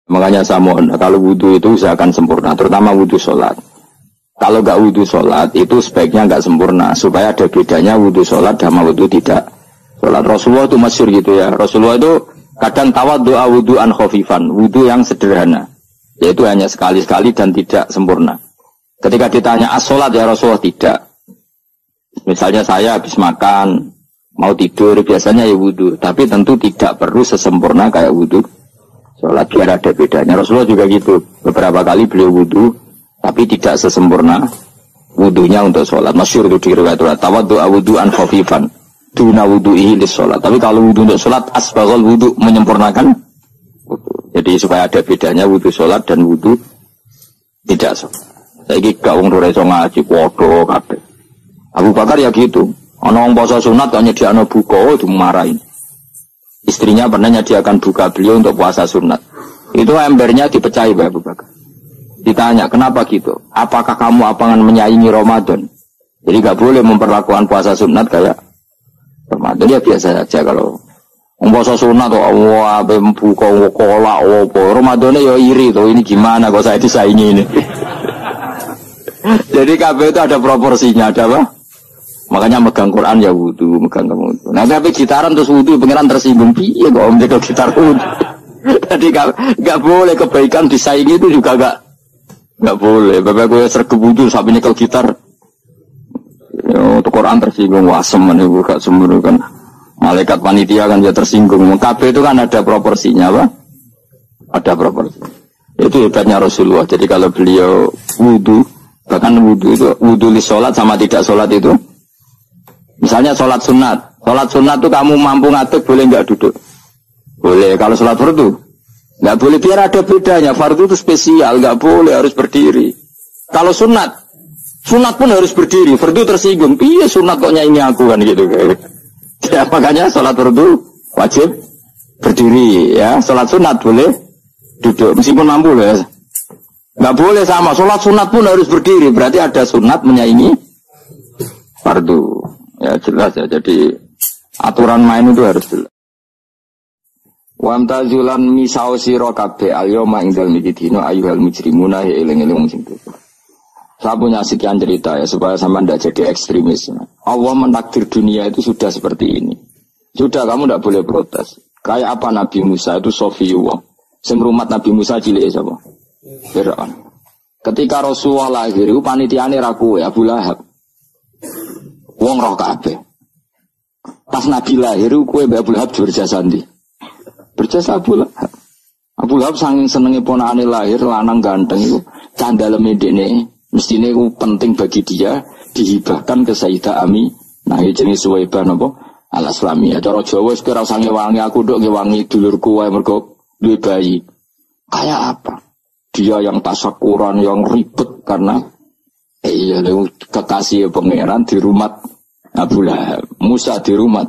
Makanya saya mohon, kalau wudhu itu usahakan sempurna, terutama wudhu sholat. Kalau nggak wudhu sholat, itu sebaiknya nggak sempurna, supaya ada bedanya wudhu sholat sama wudhu tidak sholat. Rasulullah itu masyhur gitu ya. Rasulullah itu kadang tawaddu'a wudhu'an khafifan, wudhu yang sederhana, yaitu hanya sekali-sekali dan tidak sempurna. Ketika ditanya as-sholat ya Rasulullah, tidak. Misalnya saya habis makan, mau tidur, biasanya ya wudhu, tapi tentu tidak perlu sesempurna kayak wudhu sholat, biar ada bedanya. Rasulullah juga gitu, beberapa kali beliau wudhu, tapi tidak sesempurna wudhunya untuk sholat. Masyhur itu di riwayat tawaddu'a wudhu'an khafifan duna wudhu'ihi lis sholat. Tapi kalau wudhu untuk sholat asbaghal wudhu, menyempurnakan wudhu. Jadi supaya ada bedanya wudhu sholat dan wudhu tidak sholat. Saya gak wong ora iso ngaji podo kabeh. Abu Bakar ya gitu. Ana wong poso sunat kok nyediakno buka dimarahin. Istrinya pernah nyediakan buka beliau untuk puasa sunat. Itu embernya dipecahi Pak Abu Bakar. Ditanya, kenapa gitu? Apakah kamu akan menyaingi Ramadan? Jadi gak boleh memperlakukan puasa sunat kayak Ramadan. Ya biasa saja kalau puasa sunat tuh wah buka kolak opo. Ramadannya ya iri tuh, ini gimana kok saya disaingi ini. Jadi kabeh itu ada proporsinya, ada apa? Makanya megang Quran ya wudu, megang wudu. Nah tapi gitaran terus wudu, pengiran tersinggung. Piye kok om jaga gitar wudu? Jadi gak boleh kebaikan disaingi itu juga gak boleh. Bapak gue sergap wudu sampai nyekel gitar. Ya, untuk Quran tersinggung, wasem nih gak semburu kan. Malaikat panitia kan dia tersinggung. Kabeh itu kan ada proporsinya, apa? Ada proporsi. Itu hebatnya Rasulullah. Jadi kalau beliau wudu, bahkan wudu itu wudu li sholat sama tidak sholat itu. Misalnya sholat sunat itu kamu mampu ngadeg boleh nggak duduk? Boleh. Kalau sholat fardu nggak boleh, biar ada bedanya. Fardu itu spesial, nggak boleh, harus berdiri. Kalau sunat pun harus berdiri. Fardu tersinggung, iya sunat kok nyanyi aku kan gitu. Ya, makanya sholat fardu wajib berdiri ya. Sholat sunat boleh duduk meskipun mampu ya. Nggak boleh sama. Sholat sunat pun harus berdiri. Berarti ada sunat menyaingi fardu. Ya jelas ya, jadi aturan main itu harus jelas. Wa amtazulan misau sira kabeh alyoma ing dalem iki dina ayyuhal mujrimuna ya eling-eling sing itu. Saya punya sekian cerita ya supaya sampean tidak jadi ekstremis. Allah mentakdir dunia itu sudah seperti ini. Sudah, kamu tidak boleh protes. Kayak apa Nabi Musa itu Sofiyullah. Sing rumat Nabi Musa cilik sapa? Fir'aun. Ketika Rasulullah lahir itu panitiane ra kowe Abu Lahab. Wong roh kabeh. Pas Nabi lahir kowe mbek Abu Lahab berjasa ndi? Berjasa Abu Lahab. Abu Lahab saking senenge ponakane lahir lanang ganteng iku candaleme dekne mestine iku penting bagi dia dihibahkan ke Sayyidah Ami. Nah iki jenenge Suwaibah napa? Al-Islamiyah. Cara Jawa wis ora usah ngewangi aku nduk ngewangi dulurku wae mergo duwe bayi. Kayak apa? Dia yang tasakuran, yang ribet karena kekasih pangeran di rumah Abu Lahab, Musa di rumah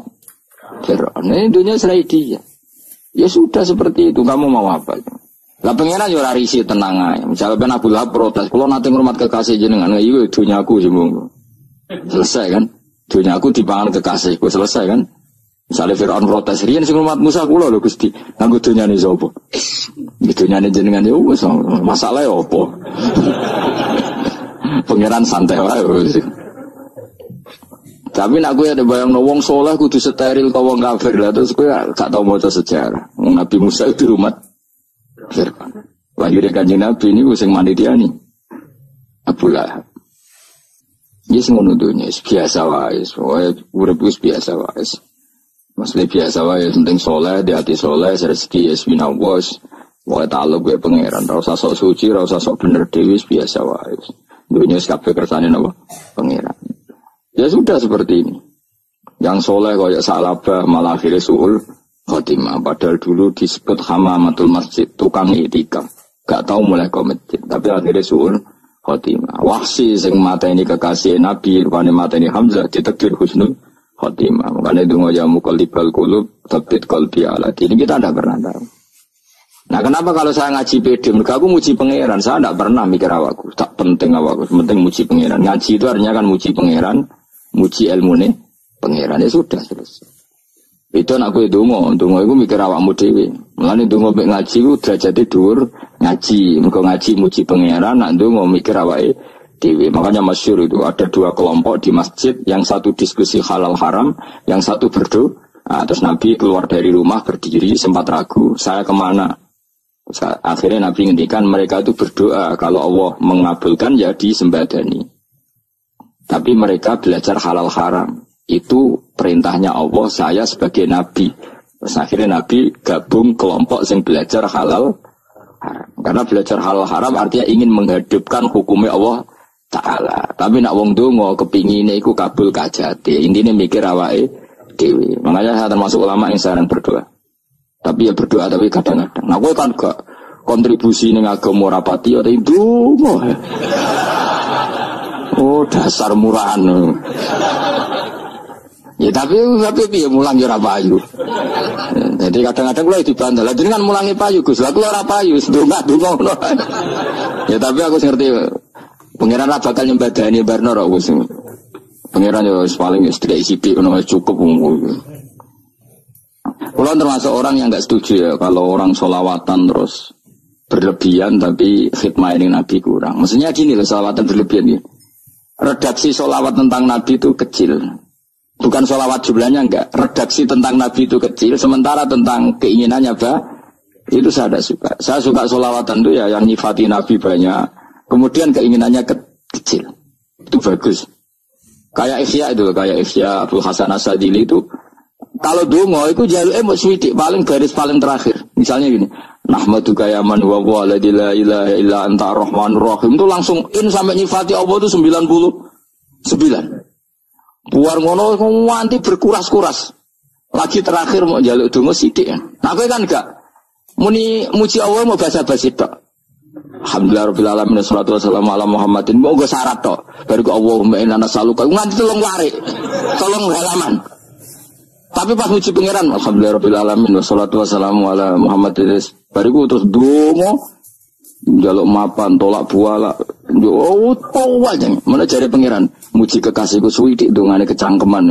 Fir'aun. Ini dunia serai dia. Ya sudah seperti itu. Kamu mau apa? Lah pangeran yo ora risi tenang ae. Misalnya Abu Lahab protes, kalau nanti ngurmat kekasih jenengan, iya dunyaku semua. Selesai kan? Dunyaku dipangan kekasihku, selesai kan? Misalnya Fir'aun protes, riyen sing ngurmat Musa kula lho Gusti. Nganggo dunyane sapa? Dunyane jenengan yo wis masalahe opo? Pangeran santai wae. Tapi nek kowe ada bayangno wong saleh kudu steril ka wong kafir lah terus kowe gak tau maca sejarah. Nabi Musa itu rumah Fir'aun. Lahir Kanjeng Nabi niku sing manitiani Abu Lahab. Wis ngono dunya biasa wae, urip wis biasa wae. Maksudnya biasa wae penting saleh, di hati saleh, rezeki wis winawas. Wae taluk kowe pangeran, ora usah sok suci, ora usah sok bener dhewe biasa wae. Dunia kabeh kersane napa? Pangeran. Ya sudah seperti ini. Yang soleh kayak Salabah malah akhirnya suul khotimah. Padahal dulu disebut hamamatul masjid, tukang itikaf. Gak tahu mulai ke masjid, tapi akhirnya suul khotimah. Wahsi sing mata ini kekasih Nabi, rupanya mata ini Hamzah ditakdir husnul khotimah. Makanya itu ya muqallibal qulub tsabbit qalbi ala dini. Kita tidak pernah tahu. Nah kenapa kalau saya ngaji pede, mereka aku muji pangeran, saya tidak pernah mikir awakku, tak penting awakku, penting muji pangeran. Ngaji itu artinya kan muji pangeran, muji ilmu nih pangeran, ya sudah selesai. Itu anak gue dongo itu mikir awakmu dhewe. Mulane dongo mek ngaji ku derajate dhuwur ngaji, mergo ngaji muji pangeran, nak dongo mikir awake dhewe. Makanya masyhur itu ada dua kelompok di masjid, yang satu diskusi halal haram, yang satu berdoa. Nah, terus Nabi keluar dari rumah berdiri sempat ragu, saya kemana? Akhirnya Nabi ngendikan mereka itu berdoa kalau Allah mengabulkan ya disembadani. Tapi mereka belajar halal haram. Itu perintahnya Allah, saya sebagai Nabi. Terus akhirnya Nabi gabung kelompok yang belajar halal haram. Karena belajar halal haram artinya ingin menghidupkan hukumnya Allah Ta'ala. Tapi nak wong dongo kepingine iku kabul kajate. Intine mikir awake dhewe. Makanya saya termasuk ulama yang sering berdoa. Tapi ya berdoa tapi kadang-kadang. Nah gue kan gak kontribusi ning agama rapati atau itu. Oh dasar murahan. Ya tapi ya mulang ya ora payu. Jadi kadang-kadang kula dibantah. Lah jenengan mulangi payu Gus. Lah kula ora payu, ndonga-ndonga ngono. Ya tapi aku ngerti pangeran ra bakal nyembadani barno ra wis. Pangeran yo paling sedek sithik ngono cukup. Kula termasuk orang yang enggak setuju ya kalau orang sholawatan terus berlebihan tapi khidmah ini Nabi kurang. Maksudnya gini loh, sholawatan berlebihan ya. Redaksi sholawat tentang Nabi itu kecil. Bukan sholawat jumlahnya enggak. Redaksi tentang Nabi itu kecil. Sementara tentang keinginannya itu saya tidak suka. Saya suka sholawatan itu ya yang nyifati Nabi banyak. Kemudian keinginannya kecil. Itu bagus. Kayak Ihya itu, kayak Ihya Abdul Hasan As-Sadili itu. Kalau dongo itu jaluknya mau swidik paling garis paling terakhir. Misalnya gini. Nahmaduka ya man huwa la ilaha illa anta ar-rahmanur rahim. Itu langsung in sampai nyifati Allah itu 99. Buar ngono nganti berkuras-kuras. Lagi terakhir mau jaluk dongo sithik. Nah kowe kan enggak muni muji Allah mau basa-basi tok. Alhamdulillah rabbil alamin wassalatu wassalamu ala Muhammadin. Mau go syarat tok. Baru Allahumma inna nas'aluka nganti telung warik. Tolong halaman. Tapi pas muji pangeran alhamdulillah rabbil alamin wassalatu wassalamu ala Muhammadin. Baru terus dongo njaluk mapan tolak buala. Yo aja. Mana jare pangeran muji kekasihku suwi dongane kecangkeman.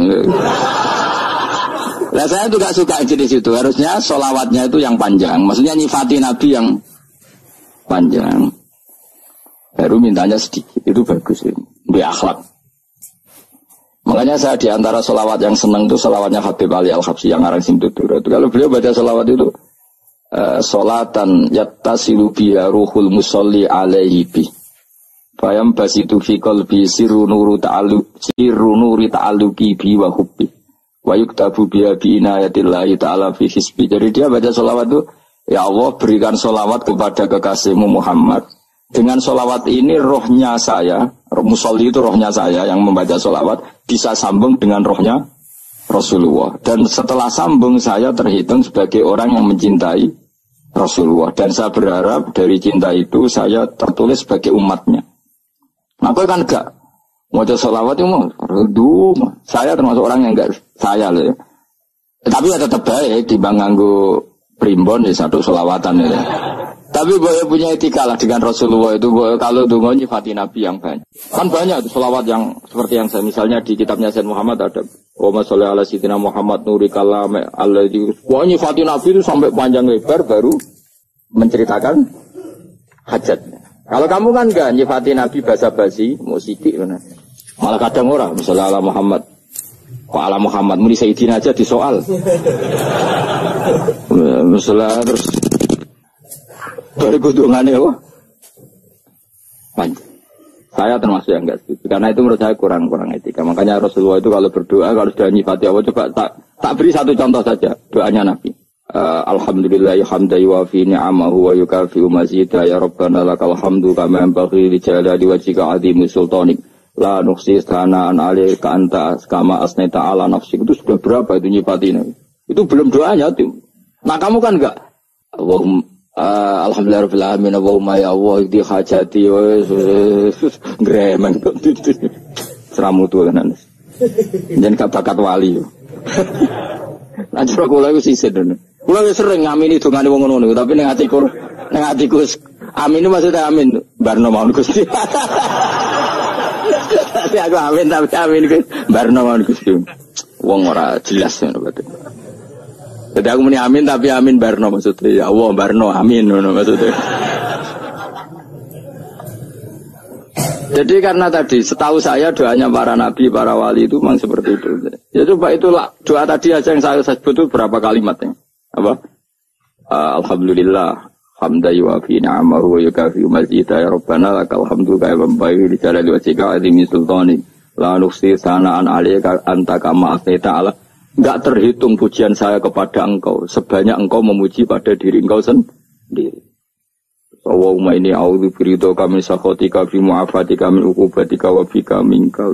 Lah saya juga suka jenis itu. Harusnya sholawatnya itu yang panjang. Maksudnya nyifati Nabi yang panjang. Baru mintanya sedikit. Itu bagus ya. Bi akhlak. Makanya saya diantara sholawat yang senang itu sholawatnya Habib Ali Al-Habsyi yang arang Simtutur. Kalau beliau baca sholawat itu sholatan yattasilu biha ruhul musolli alaihi bi. Fayam basitu fi qalbi sirru nuri ta'alluqi bi wa hubbi. Wa yuktabu biha bi inayatillahi ta'ala fi hisbi. Jadi dia baca sholawat itu, ya Allah berikan sholawat kepada kekasihmu Muhammad. Dengan sholawat ini rohnya saya, musolli itu rohnya saya yang membaca sholawat, bisa sambung dengan rohnya Rasulullah. Dan setelah sambung saya terhitung sebagai orang yang mencintai Rasulullah. Dan saya berharap dari cinta itu saya tertulis sebagai umatnya. Nah, aku kan enggak mau sholawat itu mau. Saya termasuk orang yang enggak saya loh. Tapi ya tetap baik dibanding nganggo primbon di satu sholawatan ya. Tapi boleh punya etika lah dengan Rasulullah itu. Kalau dungo nyifati Nabi yang banyak. Kan banyak tuh sholawat yang seperti yang saya misalnya di kitabnya Sayyid Muhammad ada Wa sholli ala sayyidina Muhammad nuri kalam alladzi. Wah nyifati Nabi itu sampai panjang lebar baru menceritakan hajatnya. Kalau kamu kan enggak nyifati Nabi basa-basi, musiki mana. Malah kadang orang misalnya ala Muhammad. Kok ala Muhammad muni sayyidina aja disoal. Misalnya terus dari kudungannya apa? Panjang. Saya termasuk yang enggak setuju. Karena itu menurut saya kurang etika. Makanya Rasulullah itu kalau berdoa, kalau sudah nyifati Allah, coba tak beri satu contoh saja. Doanya Nabi. Alhamdulillahi hamda yuwafi ni'amahu wa yukafi'u mazidah. Ya Rabbana lakal hamdu kama yanbaghi li jalali wajhika 'azimi sultanik. La nuhsi sana'an 'alaika anta kama asnaita 'ala nafsik. Itu sudah berapa itu nyifati Nabi? Itu belum doanya tuh. Nah kamu kan enggak. Alhamdulillah rabbil alamin Allahumma ya Allah di hajati gremeng seramu tuh kan jangan gak bakat wali lanjut kula iku sisih dene kula wis sering ngamini dongane wong ngono tapi ning atiku amin itu maksudnya amin barno mawon Gusti tapi aku amin tapi amin Gusti barno mawon Gusti wong ora jelas ngono berarti Jadi aku muni amin tapi amin barno maksudnya. Ya Allah barno amin maksudnya. Jadi karena tadi setahu saya doanya para nabi, para wali itu memang seperti itu. Ya coba itulah doa tadi aja yang saya sebut itu berapa kalimatnya? Apa? Alhamdulillah hamda yuafi ni'amahu wa yukafi mazida ya rabbana lakal hamdu kaya membayi di jalali wajhika azimi sultani la nuksi sana'an alaika anta kama asnita ala. Enggak terhitung pujian saya kepada engkau sebanyak engkau memuji pada diri engkau sendiri. Allahumma ini a'udzu biridhoka min sakhatika fi mu'afatika min uqubatika wa bika minkal.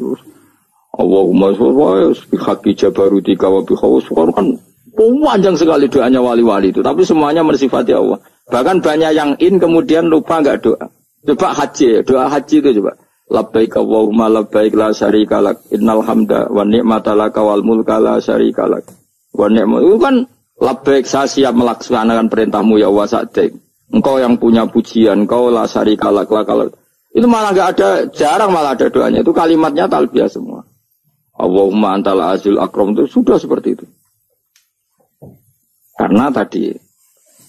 Allahumma sholli bi haqqi jabarutika wa bi khawfika kan panjang sekali doanya wali-wali itu, tapi semuanya mensifati Allah. Bahkan banyak yang kemudian lupa enggak doa. Coba haji, doa haji itu coba. Labbaik Allahumma labbaik la syarika lak innal hamda wa ni'mata laka wal mulka la syarika lak. Wa ni'mat itu kan labbaik saya siap melaksanakan perintahmu ya Allah sa'dik. Engkau yang punya pujian, engkau la syarika lak lakal. Itu malah enggak ada, jarang malah ada doanya. Itu kalimatnya talbiyah semua. Allahumma antal azil akram itu sudah seperti itu. Karena tadi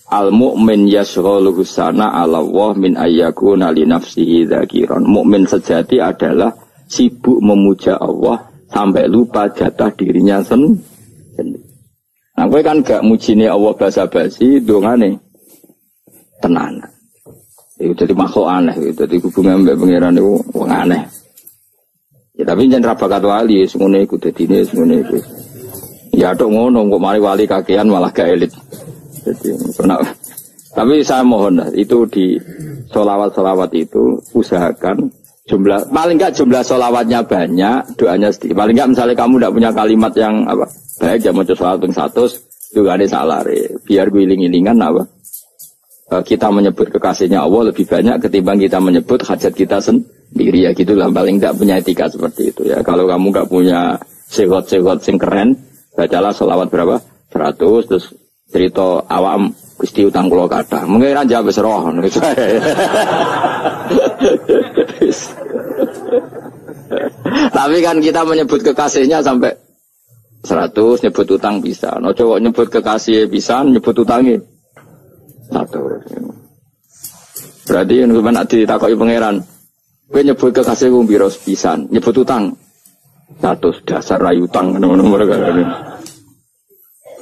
al-mu'min yashghaluhu sana 'ala Allah min ayyakuna li nafsihi dzakiran. Mukmin sejati adalah sibuk memuja Allah sampai lupa jatah dirinya sendiri. Nah, kowe kan gak mujine Allah basa-basi, dongane tenan. Itu jadi makhluk aneh, itu jadi hubungan mbek pangeran itu wong aneh. Ya tapi jangan rabakat wali, semuanya ikut dadine semuanya ikut. Ya tok ngono kok mari wali kakean malah gak elit. Jadi tapi saya mohon itu di sholawat itu usahakan jumlah paling enggak jumlah sholawatnya banyak, doanya sedikit. Paling enggak misalnya kamu tidak punya kalimat yang apa baik ya maca sholawat ping 100 juga ada salare. Biar guling-gilingan apa kita menyebut kekasihnya Allah lebih banyak ketimbang kita menyebut hajat kita sendiri ya gitulah. Paling enggak punya etika seperti itu ya. Kalau kamu enggak punya segot-segot sing keren, bacalah sholawat berapa? 100 terus cerita awam Gusti utang kula kathah. Mengke ra jawab wis roh. Tapi kan kita menyebut kekasihnya sampai 100 nyebut utang bisa. No coba nyebut kekasih bisa, nyebut utangnya 100. Berarti yen sampeyan ditakoki pangeran, kowe nyebut kekasih wong pira pisan, nyebut utang 100 dasar rayu utang ngono-ngono mereka.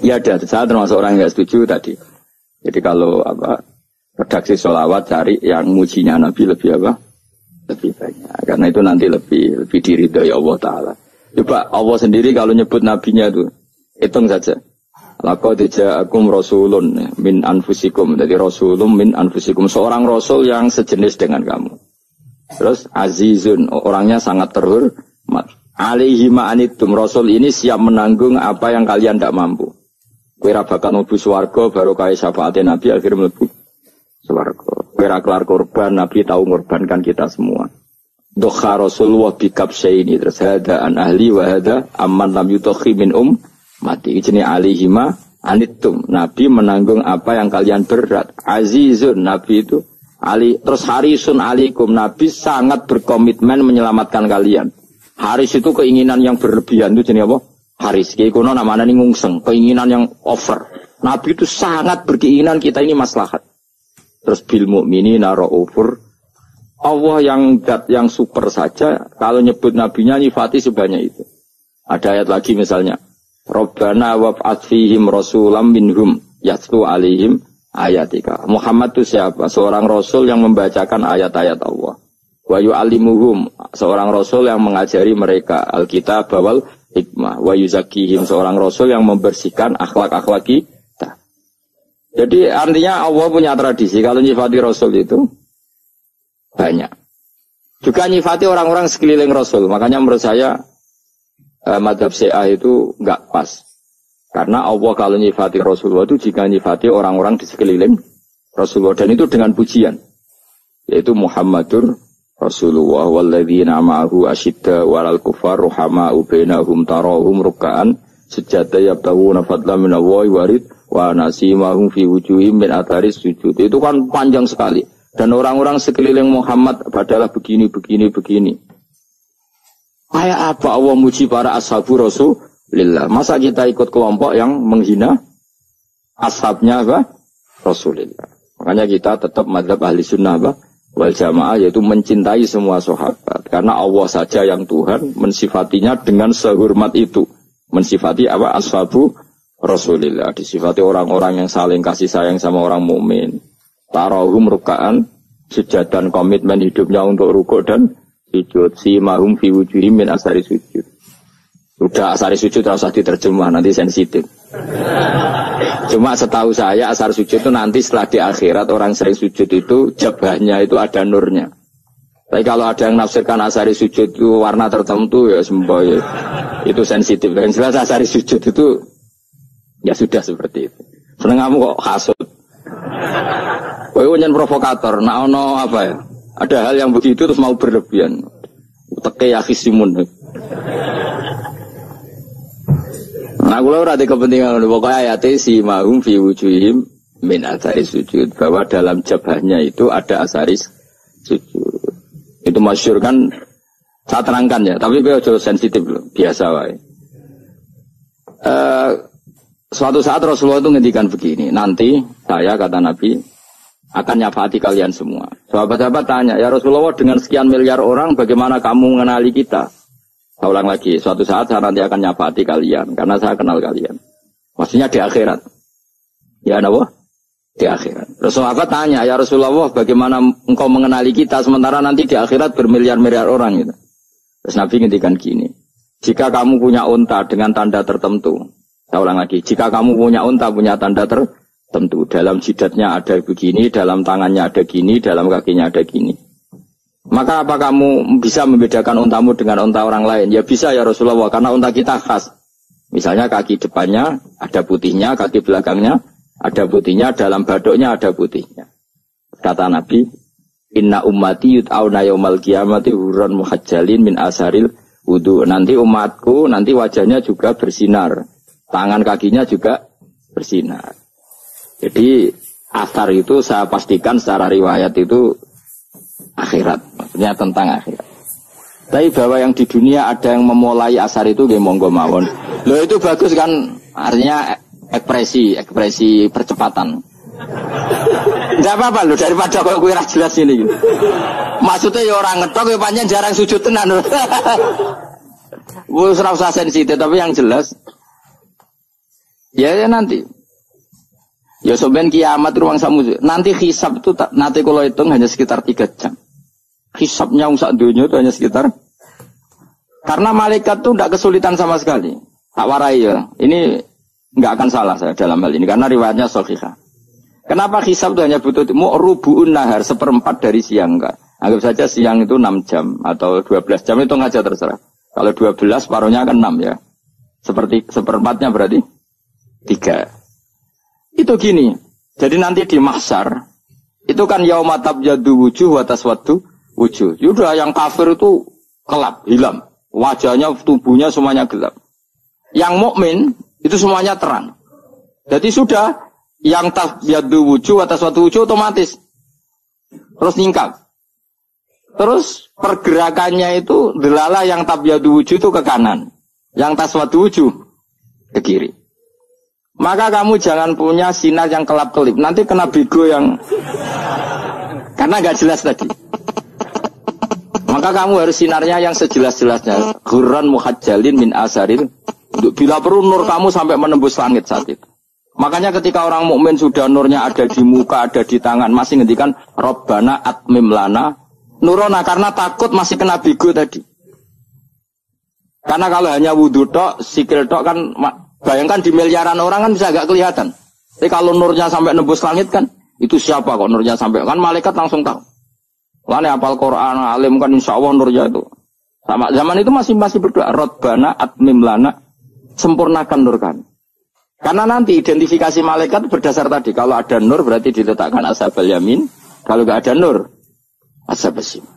Ya ada, saya termasuk orang yang nggak setuju tadi. Jadi kalau apa redaksi sholawat cari yang mujinya Nabi lebih apa? Lebih banyak. Karena itu nanti lebih diridhoi Allah Taala. Coba Allah sendiri kalau nyebut nabinya itu hitung saja. Laqad ja'akum rasulun min anfusikum. Jadi rasulun min anfusikum, seorang rasul yang sejenis dengan kamu. Terus azizun, orangnya sangat terhormat. Alaihi ma'anitum, rasul ini siap menanggung apa yang kalian tidak mampu. Kira bakal mlebu swarga baru kaya syafaatnya Nabi akhirnya mlebu swarga. Kira kelar korban Nabi tahu mengorbankan kita semua. Dokha Rasulullah bikabsyaini terus hada an ahli wa hada amman lam yutokhi min mati. Ini alihima anitum. Nabi menanggung apa yang kalian berat. Azizun, Nabi itu ali terus harisun alikum. Nabi sangat berkomitmen menyelamatkan kalian. Haris itu keinginan yang berlebihan itu jenis apa? Haris, kayak kono namanya nih ngungseng, keinginan yang over. Nabi itu sangat berkeinginan kita ini maslahat. Terus bil mukminina raufur. Allah yang super saja, kalau nyebut nabinya nyifati sebanyak itu. Ada ayat lagi misalnya, Rabbana wab'ats fihim rasulam minhum yatlu alaihim ayatika. Muhammad itu siapa? Seorang rasul yang membacakan ayat-ayat Allah. Wa yu'allimuhum, seorang rasul yang mengajari mereka Alkitab wal hikmah. Wa yuzakihim, seorang rasul yang membersihkan akhlak-akhlak kita. Jadi artinya Allah punya tradisi kalau nyifati rasul itu banyak. Juga nyifati orang-orang sekeliling rasul. Makanya menurut saya madhab Syiah itu enggak pas. Karena Allah kalau nyifati Rasulullah itu jika nyifati orang-orang di sekeliling Rasulullah. Dan itu dengan pujian. Yaitu Muhammadur Rasulullah walladzina ma'ahu asyidda walal kufar ruhama'u bainahum tarahum ruk'an sujada yabtaguna fadlan minallahi warid wa nasimahum fi wujuhim min atharis sujud. Itu kan panjang sekali. Dan orang-orang sekeliling Muhammad adalah begini. Kayak apa Allah muji para ashabu Rasulullah? Masa kita ikut kelompok yang menghina ashabnya apa? Rasulullah. Makanya kita tetap mazhab ahli sunnah apa? Wal jamaah, yaitu mencintai semua sahabat. Karena Allah saja yang Tuhan mensifatinya dengan sehormat itu. Mensifati apa? Ashabu Rasulullah. Disifati orang-orang yang saling kasih sayang sama orang mukmin. Tarahum rukaan, sujud dan komitmen hidupnya untuk rukuk dan sujud. Simahum fi wujuhim min asari sujud. Udah asari sujud harus diterjemah, nanti sensitif. Cuma setahu saya asar sujud itu nanti setelah di akhirat orang sering sujud itu jabahnya itu ada nurnya. Tapi kalau ada yang nafsirkan asari sujud itu warna tertentu ya semboy. Itu sensitif. Yang jelas asari sujud itu ya sudah seperti itu. Seneng kamu kok hasut. Kowe nyen provokator, nak ono apa ya? Ada hal yang begitu terus mau berlebihan. Teke ya khisimun. Nah, kalau ada kepentingan pokoknya ayat si mahum fi wujuhim min asari sujud, bahwa dalam jabahnya itu ada asari sujud. Itu masyhur kan, saya terangkan ya, tapi gue jauh sensitif loh, biasa wae. Suatu saat Rasulullah itu ngendikan begini, nanti saya kata Nabi akan nyafaati kalian semua. Sahabat-sahabat tanya, ya Rasulullah dengan sekian miliar orang bagaimana kamu mengenali kita? Saya ulang lagi, suatu saat saya nanti akan nyafaati kalian, karena saya kenal kalian. Maksudnya di akhirat. Ya Allah, di akhirat. Rasulullah tanya, ya Rasulullah bagaimana engkau mengenali kita, sementara nanti di akhirat bermiliar-miliar orang gitu. Terus Nabi ngendikan gini, jika kamu punya unta dengan tanda tertentu, saya ulang lagi, jika kamu punya unta punya tanda tertentu, dalam jidatnya ada begini, dalam tangannya ada gini, dalam kakinya ada gini. Maka apa kamu bisa membedakan untamu dengan unta orang lain? Ya bisa ya Rasulullah, karena unta kita khas. Misalnya kaki depannya ada putihnya, kaki belakangnya ada putihnya, dalam badoknya ada putihnya. Kata Nabi, inna ummati yut'auna yaumal qiyamati hurran muhajjalin min asaril wudu. Nanti umatku, nanti wajahnya juga bersinar. Tangan kakinya juga bersinar. Jadi asar itu saya pastikan secara riwayat itu akhirat, maksudnya tentang akhirat. Tapi bahwa yang di dunia ada yang memulai asar itu gak monggo mawon. Loh itu bagus kan, artinya ekspresi percepatan. Enggak apa-apa loh, daripada kok kowe ora jelas ini. Maksudnya ya orang ngetok ya panjang jarang sujud tenan. Wis ora usah sensitif, tapi yang jelas ya nanti. Ya soben kiamat ruang samu. Nanti hisab itu nanti kalau hitung hanya sekitar 3 jam. Hisabnya sak dunia itu hanya sekitar. Karena malaikat itu tidak kesulitan sama sekali. Tak warai ya. Ini nggak akan salah saya dalam hal ini karena riwayatnya sahihah. Kenapa hisab itu hanya butuh rubu'un nahar, 1/4 dari siang enggak. Anggap saja siang itu 6 jam atau 12 jam itu aja terserah. Kalau 12 paruhnya kan 6 ya. Seperti 1/4-nya berarti 3. Itu gini, jadi nanti di mahsyar itu kan yauma tabyaddu wujuh wa taswaddu wujuh. Yaudah yang kafir itu gelap, hilang. Wajahnya, tubuhnya semuanya gelap. Yang mukmin itu semuanya terang. Jadi sudah yang tabyaddu wujuh wa taswaddu wujuh otomatis terus ningkat. Terus pergerakannya itu delala yang tabyaddu wujuh itu ke kanan, yang taswaddu wujuh ke kiri. Maka kamu jangan punya sinar yang kelap-kelip. Nanti kena bego yang karena gak jelas tadi. Maka kamu harus sinarnya yang sejelas-jelasnya. Hurran muhajjalin min asaril. Bila perlu nur kamu sampai menembus langit saat itu. Makanya ketika orang mukmin sudah nurnya ada di muka, ada di tangan, masih ngendikan Rabbana atmim lana nurona, karena takut masih kena bego tadi. Karena kalau hanya wudu tok, sikil tok kan bayangkan di miliaran orang kan bisa agak kelihatan. Tapi kalau nurnya sampai nembus langit kan, itu siapa kok nurnya sampai? Kan malaikat langsung tahu. Lane hafal Quran, alim kan insya Allah nurnya itu. Sama zaman itu masih berdoa, Rabbana atmim lana, sempurnakan nur kami. Karena nanti identifikasi malaikat berdasar tadi. Kalau ada nur berarti diletakkan ashabal yamin. Kalau nggak ada nur, ashabal shimal.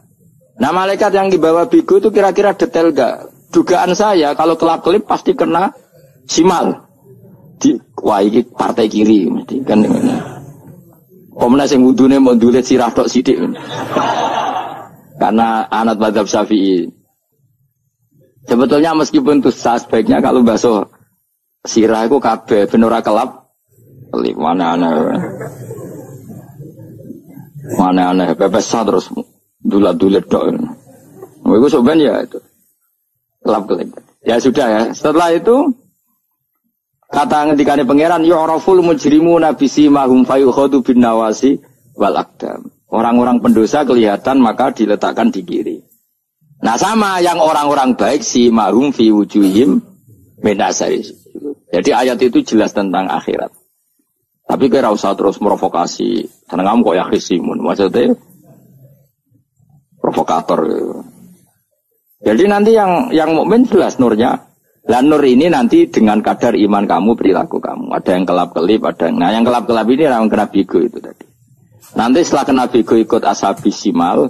Nah malaikat yang dibawa bigu itu kira-kira detail gak? Dugaan saya kalau kelap-kelip pasti kena simal. Wah ini partai kiri mesti kan. Komnas yang wudune mau dulet sirah tok sidik. Karena anak mazhab Syafi'i. Sebetulnya meskipun itu sebaiknya kalau basuh sirah itu kabeh ben ora kelap kelip mana aneh pepes terus dulat-dulat dok. Itu sebenarnya ya itu kelap kelip. Ya sudah ya. Setelah itu kata ngendikane pangeran yu'raful mujrimuna bisimahum fayukhadu bin nawasi wal aqdam. Orang-orang pendosa kelihatan maka diletakkan di kiri. Nah sama yang orang-orang baik simahum fi wujuhim min asari. Jadi ayat itu jelas tentang akhirat. Tapi kira usah terus provokasi. Karena kamu kok yakhisimun. Maksudnya provokator. Jadi nanti yang mukmin jelas nurnya. Lah nur ini nanti dengan kadar iman kamu, perilaku kamu. Ada yang kelap-kelip, ada yang... Nah yang kelap-kelip ini orang kena bigo itu tadi. Nanti setelah kena bigo ikut ashabi simal,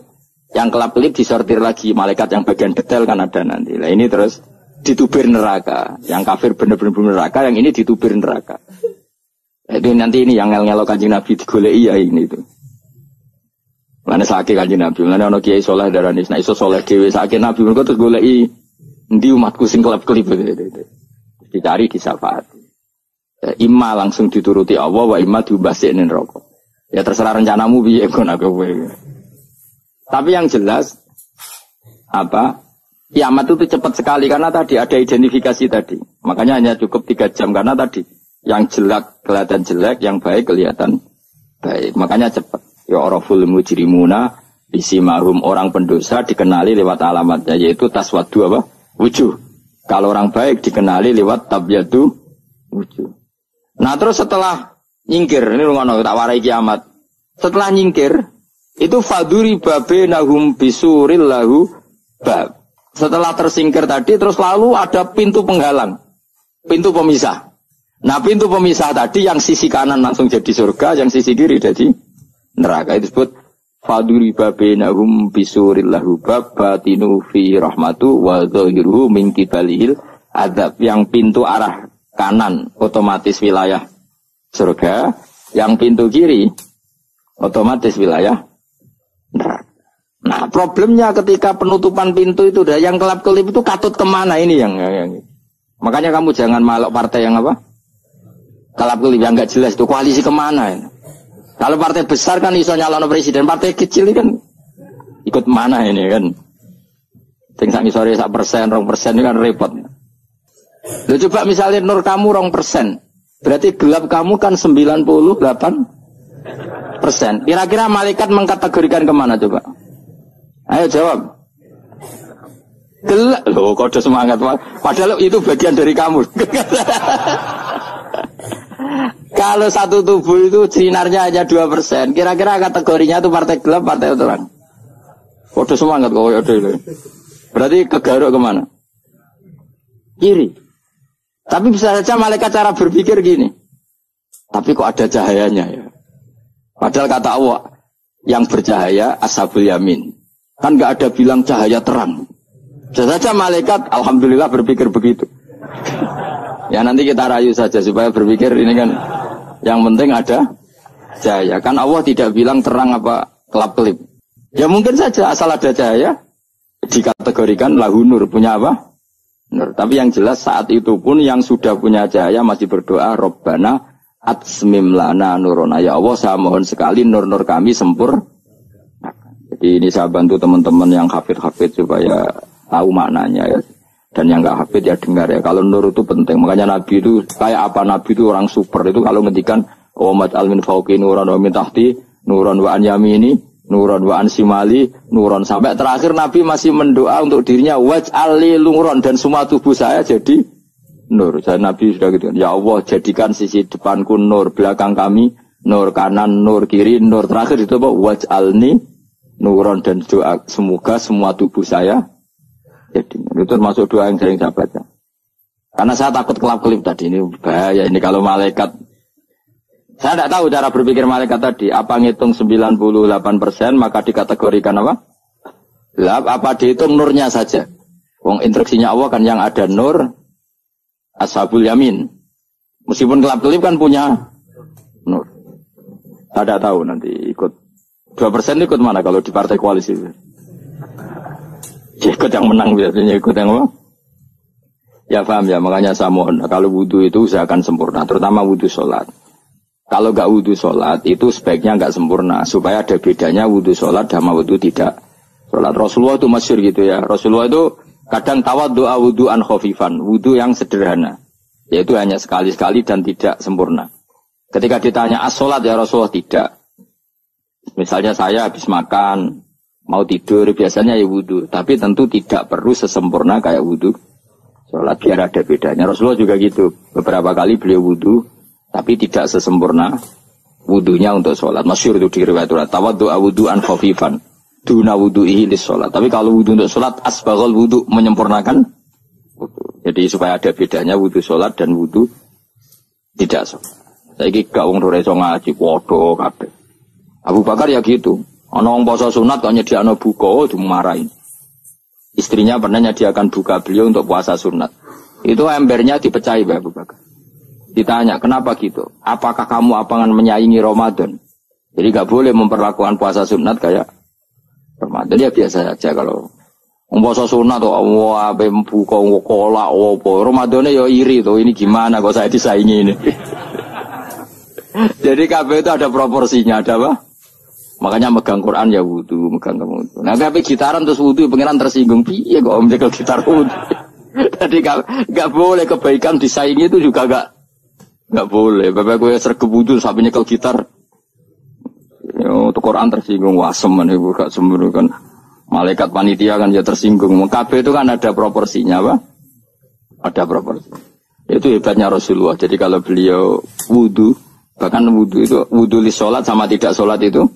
yang kelap-kelip disortir lagi. Malaikat yang bagian detail kan ada nanti. Nah ini terus ditubir neraka. Yang kafir benar-benar neraka, yang ini ditubir neraka. Itu nanti ini yang ngel-ngelo Kanjeng Nabi digoleki ya ini itu. Mana sakit Kanjeng Nabi, mana ono kiai soleh darani nek iso soleh dhewe sakit Nabi mergo terus goleki endi umatku sing kelap-kelip itu. Dicari di syafaat. Ya, imma langsung dituruti Allah wa imma diubasikne neraka. Ya terserah rencanamu piye kon aku kowe. Tapi yang jelas apa? Kiamat itu cepat sekali karena tadi ada identifikasi tadi. Makanya hanya cukup 3 jam karena tadi yang jelek kelihatan jelek, yang baik kelihatan baik. Makanya cepat. Ya araful mujrimuna bisimahum, orang pendosa dikenali lewat alamatnya yaitu taswadu apa? Wujuh. Kalau orang baik dikenali lewat tabyadu wujuh. Nah terus setelah nyingkir, ini ngono tak warai kiamat. Setelah nyingkir itu faduri babenahum bisuril lahu bab. Setelah tersingkir tadi terus lalu ada pintu penghalang, pintu pemisah. Nah pintu pemisah tadi yang sisi kanan langsung jadi surga, yang sisi kiri jadi neraka. Itu disebut faduri babenahum bisuril lahu bab batinu fi rahmatu wa zahiruhu min kibalihil adab. Yang pintu arah kanan otomatis wilayah surga, yang pintu kiri otomatis wilayah neraka. Nah problemnya ketika penutupan pintu itu dah yang kelap-kelip itu katut kemana ini yang makanya kamu jangan malok partai yang apa kelap-kelip yang nggak jelas itu koalisi kemana ini. Kalau partai besar kan iso nyalon presiden, partai kecil ini kan ikut mana ini kan sing sak ngisore 1%, 2% ini kan repot. Lu coba misalnya nur kamu 2%, berarti gelap kamu kan 98%. Kira-kira malaikat mengkategorikan kemana coba? Ayo jawab. Gelap. Loh kode semangat. Padahal itu bagian dari kamu. Kalau satu tubuh itu sinarnya hanya 2%. Kira-kira kategorinya itu partai gelap, partai terang. Kode semangat kok itu. Berarti kegaruk kemana? Kiri. Tapi bisa saja malaikat cara berpikir gini. Tapi kok ada cahayanya ya? Padahal kata Allah, yang bercahaya ashabul yamin. Kan nggak ada bilang cahaya terang. Bisa saja malaikat, alhamdulillah berpikir begitu. Ya nanti kita rayu saja supaya berpikir ini kan, yang penting ada cahaya. Kan Allah tidak bilang terang apa kelap-kelip. Ya mungkin saja asal ada cahaya, dikategorikan lahu nur, punya apa? Nur. Tapi yang jelas saat itu pun yang sudah punya cahaya masih berdoa, Rabbana atsmim lana nurona. Ya Allah, saya mohon sekali nur-nur kami sempurna. Jadi ini saya bantu teman-teman yang hafid-hafid supaya tahu maknanya ya. Dan yang nggak hafid ya dengar ya. Kalau nur itu penting. Makanya Nabi itu kayak apa? Nabi itu orang super. Itu kalau ngendikan Muhammad al-min fauqi nuran wa min tahti nuran wa an yamini nuran wa an simali nuran. Sampai terakhir Nabi masih mendoa untuk dirinya waj'al li nuran, dan semua tubuh saya jadi nur. Saya Nabi sudah gitu. Ya Allah, jadikan sisi depanku nur, belakang kami nur, kanan nur, kiri nur. Terakhir itu apa? Waj'alni nuron, dan doa semoga semua tubuh saya jadi. Itu termasuk doa yang sering saya baca. Karena saya takut kelap-kelip tadi, ini bahaya ini kalau malaikat. Saya tidak tahu cara berpikir malaikat tadi. Apa ngitung 98% maka dikategorikan apa? Gelap, apa dihitung nurnya saja? Wong instruksinya Allah kan yang ada nur ashabul yamin. Meskipun kelap-kelip kan punya nur. Saya tidak tahu nanti ikut 2% ikut mana kalau di partai koalisi? Ikut yang menang biasanya, ikut yang apa? Ya paham ya, makanya saya mohon kalau wudu itu usahakan sempurna, terutama wudu sholat. kalau nggak wudu sholat itu sebaiknya nggak sempurna supaya ada bedanya wudu sholat sama wudu tidak sholat. Rasulullah itu masyhur gitu ya. Rasulullah itu kadang tawaddu'a wudu'an khafifan, wudu yang sederhana, yaitu hanya sekali-sekali dan tidak sempurna. Ketika ditanya as-sholat ya Rasulullah tidak. Misalnya saya habis makan, mau tidur biasanya ya wudu, tapi tentu tidak perlu sesempurna kayak wudu sholat, biar ada bedanya. Rasulullah juga gitu, beberapa kali beliau wudu, tapi tidak sesempurna wudunya untuk sholat. Masyhur itu di riwayat tawaddu'a wudu'an khafifan duna wudu'ihi lis sholat. Tapi kalau wudu untuk sholat asbaghal wudu, menyempurnakan wudu. Jadi supaya ada bedanya wudu sholat dan wudu tidak sholat. Saiki gak wong ora iso ngaji padha kabeh. Abu Bakar ya gitu. Ana wong poso sunat kok nyediakno buka dimarahin. Istrinya pernah nyediakan buka beliau untuk puasa sunat. Itu embernya dipecahi Abu Bakar. Ditanya, kenapa gitu? Apakah kamu akan menyaingi Ramadan? Jadi gak boleh memperlakukan puasa sunat kayak Ramadan. Ya biasa saja kalau puasa sunat tuh wah buka kolak apa. Ramadannya ya iri tuh, ini gimana kok saya disaingi ini. Jadi kabeh itu ada proporsinya, ada apa? Makanya megang Quran ya wudu, megang wudu. Nah kabeh gitaran terus wudu, pengiran tersinggung. Piye kok om jaga gitar wudu? Jadi gak boleh kebaikan disaingi itu juga gak boleh. Bapak gue sergep wudu sampai nyekel gitar. Untuk Quran tersinggung, wah semen ibu gak sembunyi kan. Malaikat panitia kan ya tersinggung. Kabeh itu kan ada proporsinya, apa? Ada proporsi. Itu hebatnya Rasulullah. Jadi kalau beliau wudu, bahkan wudu itu wudu li sholat sama tidak sholat itu.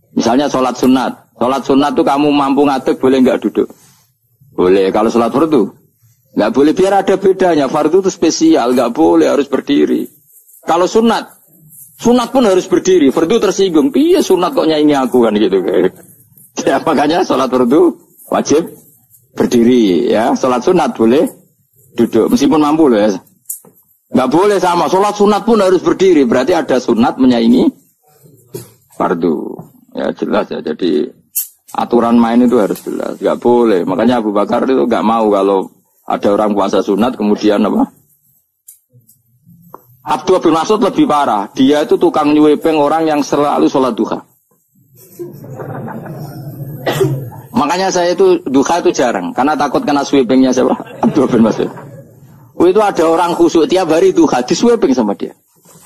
Misalnya sholat sunat. Sholat sunat itu kamu mampu ngadeg boleh nggak duduk? Boleh. Kalau sholat fardu nggak boleh, biar ada bedanya. Fardu itu spesial, nggak boleh, harus berdiri. Kalau sunat pun harus berdiri. Fardu tersinggung. Iya sunat kok nyanyi aku kan gitu. Ya makanya sholat fardu wajib berdiri ya. Sholat sunat boleh duduk meskipun mampu loh ya. Nggak boleh sama. Sholat sunat pun harus berdiri. Berarti ada sunat menyaingi fardu. Ya jelas ya. Jadi aturan main itu harus jelas. Nggak boleh. Makanya Abu Bakar itu nggak mau kalau ada orang puasa sunat kemudian apa? Abdullah bin Mas'ud lebih parah. Dia itu tukang nyuwepeng orang yang selalu sholat duha. Makanya saya itu duha itu jarang. Karena takut kena sweepingnya siapa? Abdullah bin Mas'ud. Itu ada orang khusyuk tiap hari duha disweping sama dia.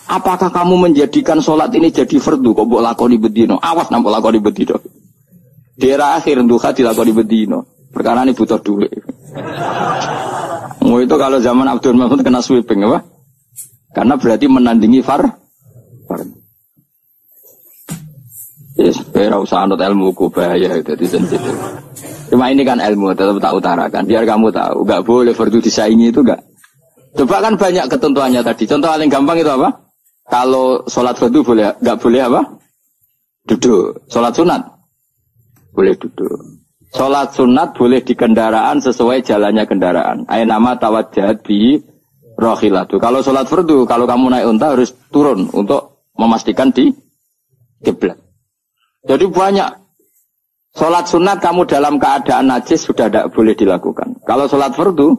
Apakah kamu menjadikan sholat ini jadi fardu? Kok mbok lakoni bedino? Awas nampak lakoni bedino. Di era akhir duha dilakoni bedino. Perkara ini butuh duit. Itu kalau zaman Abdul Mas'ud kena sweeping apa? Karena berarti menandingi fardu. Yes, ora usah anut ilmu ku bahaya itu sensitif. Cuma ini kan ilmu tetap tak utarakan. Biar kamu tahu, enggak boleh fardu disaingi itu enggak. Coba kan banyak ketentuannya tadi. Contoh paling gampang itu apa? Kalau sholat fardu boleh, enggak boleh apa? Duduk. Sholat sunat boleh duduk. Sholat sunat boleh di kendaraan sesuai jalannya kendaraan. Aynama tawajjahat bi rohilatu. Kalau sholat fardu, kalau kamu naik unta harus turun untuk memastikan di kiblat. Jadi banyak. Sholat sunat kamu dalam keadaan najis sudah tidak boleh dilakukan. Kalau sholat fardu,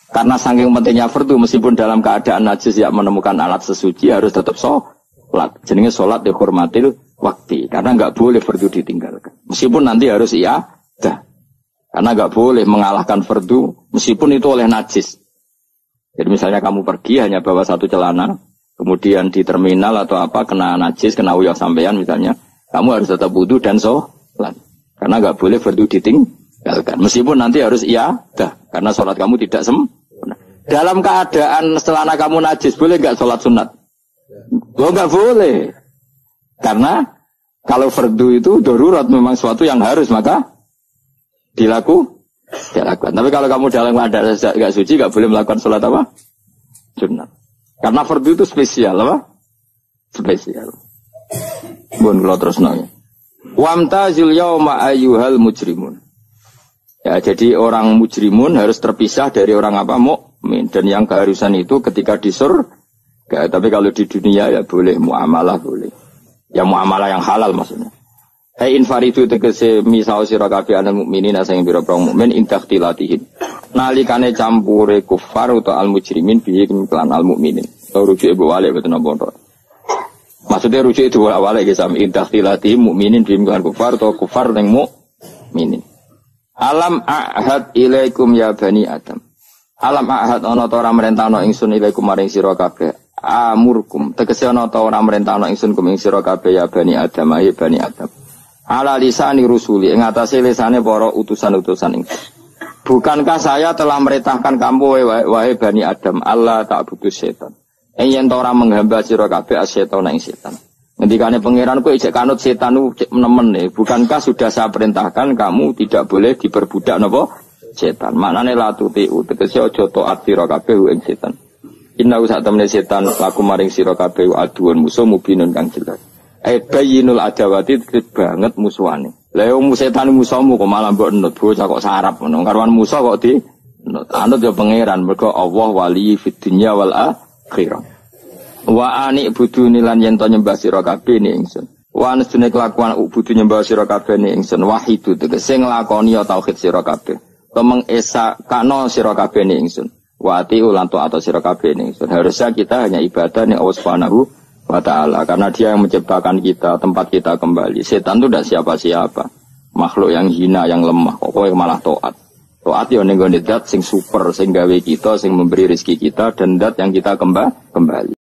karena saking pentingnya fardu, meskipun dalam keadaan najis ya menemukan alat sesuci harus tetap sholat. Jenenge sholat dihormatil waktu. Karena nggak boleh fardu ditinggalkan. Meskipun nanti harus dah. Karena nggak boleh mengalahkan fardu meskipun itu oleh najis. Jadi misalnya kamu pergi hanya bawa satu celana, kemudian di terminal atau apa kena najis, kena uyah sampean misalnya, kamu harus tetap wudu dan sholat. Karena nggak boleh fardu ditinggalkan. Meskipun nanti harus dah. Karena sholat kamu tidak sempurna. Dalam keadaan celana kamu najis, boleh nggak sholat sunat? Oh nggak boleh. Karena kalau fardu itu darurat memang suatu yang harus maka dilakukan. Tapi kalau kamu dalam keadaan nggak suci, nggak boleh melakukan sholat apa? Sunat. Karena fardu itu spesial apa? Spesial. Bun kalau terus nanya. Wamtazil yauma ayyuhal mujrimun. Ya, jadi orang mujrimun harus terpisah dari orang apa? Mukmin. Dan yang keharusan itu ketika di surga. Tapi kalau di dunia ya boleh muamalah boleh. Ya muamalah yang halal maksudnya. Infaridu tegese misal sira kabeh ana mukminin sing pira-pira mukmin intakhtilatihin. Nalikane campure kufar utawa al mujrimin bihi kelan al mukminin. Rujuk ibu wali boten napa. Maksudnya rujuk itu awalnya guys, sami ikhtilati mukminin bim kan kufar atau kufar yang mukminin. Alam ahad ilaikum ya bani Adam. Alam ahad ana ta ora merentano ingsun ilaikum maring sira kabeh. Amurkum tegese ana ta ora merentano ingsun kum ing sira kabeh ya bani Adam ya bani Adam. Ala lisani rusuli ing atase lisane para utusan-utusan ingsun. Bukankah saya telah merintahkan kamu wahai bani Adam Allah ta'budu setan. Yen ta ora menghamba sira kabeh asyaitan ing setan. Ngendikane pangeran kowe ijek kanut setan ku nemen nih. Bukankah sudah saya perintahkan kamu tidak boleh diperbudak napa setan. Maknane la tutiu tegese aja taat sira kabeh ing setan. Inna sak temene setan laku maring sira kabeh aduun musuh mubinun kang jelas. Bayinul adawati banget musuhane. Lah wong setan musuhmu kok malah mbok enut bocah kok sarap ngono. Karuan musuh kok di enut. Anut ya pangeran mergo Allah wali fid dunya wal akhirah. Wa ani buduni lan yen to nyembah sira kabeh ni ingsun. Wa anestune kelakuan budu nyembah sira kabeh ni ingsun wahidu tegese nglakoni tauhid sira kabeh. Tomeng esa kano sira kabeh ni ingsun. Wa ati ulan to atau sira kabeh ni ingsun. Harusnya kita hanya ibadah ning Allah Subhanahu wa taala karena dia yang menciptakan kita, tempat kita kembali. Setan itu tidak siapa-siapa. Makhluk yang hina, yang lemah, kok malah taat. Taat yo ning gone zat sing super, sing gawe kita, sing memberi rezeki kita dan zat yang kita kembali.